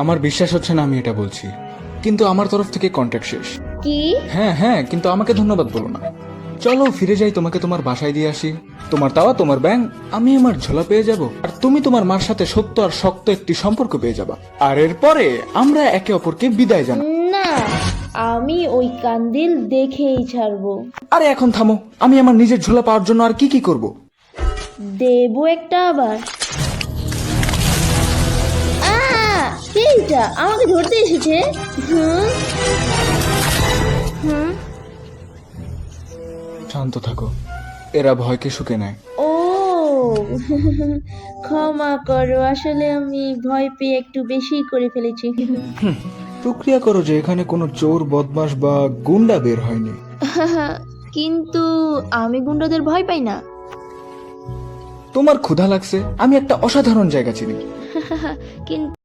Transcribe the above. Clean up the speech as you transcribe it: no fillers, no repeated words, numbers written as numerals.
আমার বিশ্বাস হচ্ছে না আমি এটা বলছি, কিন্তু আমার তরফ থেকে কন্ট্রাক্ট শেষ। কি? হ্যাঁ হ্যাঁ, কিন্তু আমাকে ধন্যবাদ বলো না। চলো ফিরে যাই, তোমাকে তোমার বাসায় দিয়ে আসি। তোমার তাওয়া, তোমার ব্যাং, আমি আমার ঝোলা পেয়ে যাব, আর তুমি তোমার মার সাথে সত্য আর শক্ত একটি সম্পর্ক পেয়ে যাবা। আর এরপরে আমরা একে অপরকে বিদায় জানাবো। না, আমি ওই কান্দিল দেখেই ছাড়বো। আরে এখন থামো, আমি আমার নিজের ঝোলা পাওয়ার জন্য আর কি কি করব। দেবো একটা আবার। কে এটা আমাকে ধরতে এসেছে? হুম হুম। শান্ত থাকো, এরা ভয়কে শুকে নেয়। ও ক্ষমা করো, আসলে আমি ভয় পেয়ে একটু বেশি করে ফেলেছি। প্রক্রিয়া করো যে এখানে কোনো চোর, বদমাশ বা গুন্ডা বের হয়নি। কিন্তু আমি গুন্ডাদের ভয় পাই না। তোমার ক্ষুধা লাগছে, আমি একটা অসাধারণ জায়গা চিনি। কিন্তু